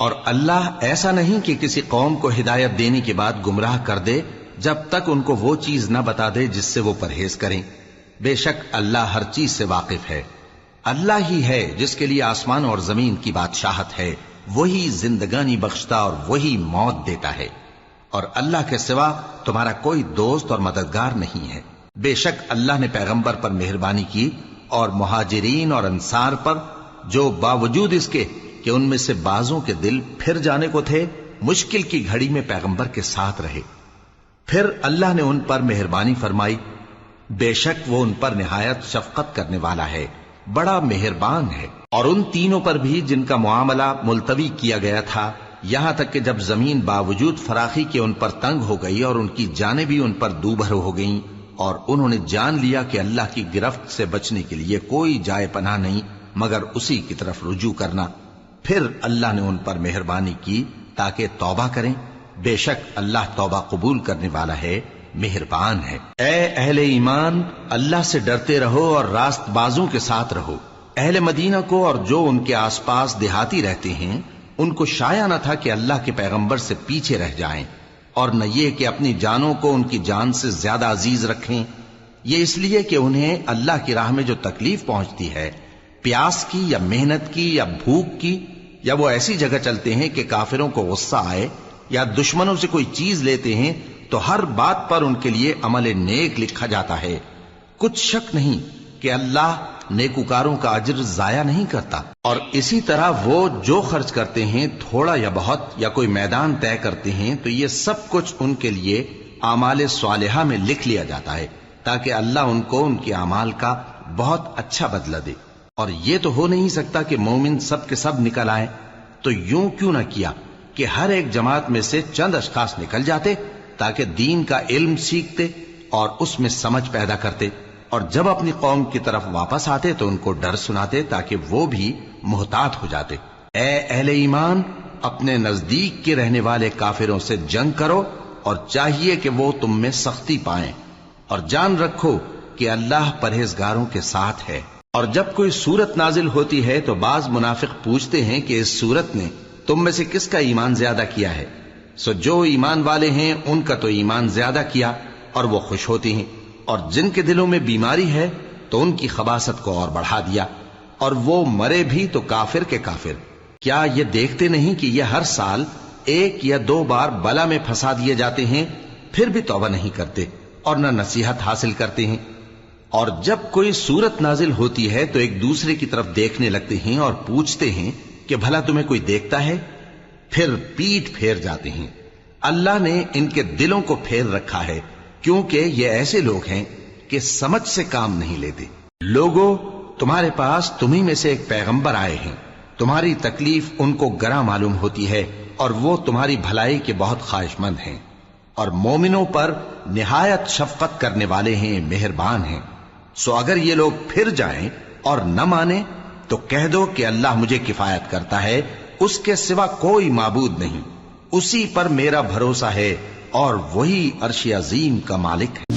اور اللہ ایسا نہیں کہ کسی قوم کو ہدایت دینے کے بعد گمراہ کر دے جب تک ان کو وہ چیز نہ بتا دے جس سے وہ پرہیز کریں۔ بے شک اللہ ہر چیز سے واقف ہے۔ اللہ ہی ہے جس کے لیے آسمان اور زمین کی بادشاہت ہے، وہی زندگانی بخشتا اور وہی موت دیتا ہے، اور اللہ کے سوا تمہارا کوئی دوست اور مددگار نہیں ہے۔ بے شک اللہ نے پیغمبر پر مہربانی کی اور مہاجرین اور انصار پر، جو باوجود اس کے کہ ان میں سے بعضوں کے دل پھر جانے کو تھے، مشکل کی گھڑی میں پیغمبر کے ساتھ رہے۔ پھر اللہ نے ان پر مہربانی فرمائی، بے شک وہ ان پر نہایت شفقت کرنے والا ہے، بڑا مہربان ہے۔ اور ان تینوں پر بھی جن کا معاملہ ملتوی کیا گیا تھا، یہاں تک کہ جب زمین باوجود فراخی کے ان پر تنگ ہو گئی اور ان کی جانیں بھی ان پر دوبھر ہو گئیں، اور انہوں نے جان لیا کہ اللہ کی گرفت سے بچنے کے لیے کوئی جائے پناہ نہیں مگر اسی کی طرف رجوع کرنا، پھر اللہ نے ان پر مہربانی کی تاکہ توبہ کریں۔ بے شک اللہ توبہ قبول کرنے والا ہے، مہربان ہے۔ اے اہل ایمان، اللہ سے ڈرتے رہو اور راست بازوں کے ساتھ رہو۔ اہل مدینہ کو اور جو ان کے آس پاس دیہاتی رہتے ہیں، ان کو شایع نہ تھا کہ اللہ کے پیغمبر سے پیچھے رہ جائیں، اور نہ یہ کہ اپنی جانوں کو ان کی جان سے زیادہ عزیز رکھیں۔ یہ اس لیے کہ انہیں اللہ کی راہ میں جو تکلیف پہنچتی ہے، پیاس کی یا محنت کی یا بھوک کی، یا وہ ایسی جگہ چلتے ہیں کہ کافروں کو غصہ آئے، یا دشمنوں سے کوئی چیز لیتے ہیں، تو ہر بات پر ان کے لیے عمل نیک لکھا جاتا ہے۔ کچھ شک نہیں کہ اللہ نیکوکاروں کا اجر ضائع نہیں کرتا۔ اور اسی طرح وہ جو خرچ کرتے ہیں، تھوڑا یا بہت، یا کوئی میدان طے کرتے ہیں، تو یہ سب کچھ ان کے لیے اعمال صالحہ میں لکھ لیا جاتا ہے، تاکہ اللہ ان کو ان کے اعمال کا بہت اچھا بدلہ دے۔ اور یہ تو ہو نہیں سکتا کہ مومن سب کے سب نکل آئیں، تو یوں کیوں نہ کیا کہ ہر ایک جماعت میں سے چند اشخاص نکل جاتے تاکہ دین کا علم سیکھتے اور اس میں سمجھ پیدا کرتے، اور جب اپنی قوم کی طرف واپس آتے تو ان کو ڈر سناتے تاکہ وہ بھی محتاط ہو جاتے۔ اے اہل ایمان، اپنے نزدیک کے رہنے والے کافروں سے جنگ کرو، اور چاہیے کہ وہ تم میں سختی پائیں، اور جان رکھو کہ اللہ پرہیزگاروں کے ساتھ ہے۔ اور جب کوئی سورت نازل ہوتی ہے تو بعض منافق پوچھتے ہیں کہ اس سورت نے تم میں سے کس کا ایمان زیادہ کیا ہے؟ سو جو ایمان والے ہیں ان کا تو ایمان زیادہ کیا، اور وہ خوش ہوتے ہیں، اور جن کے دلوں میں بیماری ہے تو ان کی خباثت کو اور بڑھا دیا، اور وہ مرے بھی تو کافر کے کافر۔ کیا یہ دیکھتے نہیں کہ یہ ہر سال 1 یا 2 بار بلا میں پھنسا دیے جاتے ہیں، پھر بھی توبہ نہیں کرتے اور نہ نصیحت حاصل کرتے ہیں؟ اور جب کوئی سورت نازل ہوتی ہے تو ایک دوسرے کی طرف دیکھنے لگتے ہیں اور پوچھتے ہیں کہ بھلا تمہیں کوئی دیکھتا ہے؟ پھر پیٹھ پھیر جاتے ہیں۔ اللہ نے ان کے دلوں کو پھیر رکھا ہے، کیونکہ یہ ایسے لوگ ہیں کہ سمجھ سے کام نہیں لیتے۔ لوگوں، تمہارے پاس تمہیں میں سے ایک پیغمبر آئے ہیں، تمہاری تکلیف ان کو گراں معلوم ہوتی ہے، اور وہ تمہاری بھلائی کے بہت خواہش مند ہیں، اور مومنوں پر نہایت شفقت کرنے والے ہیں، مہربان ہیں۔ سو اگر یہ لوگ پھر جائیں اور نہ مانیں تو کہہ دو کہ اللہ مجھے کفایت کرتا ہے، اس کے سوا کوئی معبود نہیں، اسی پر میرا بھروسہ ہے، اور وہی عرش عظیم کا مالک ہے۔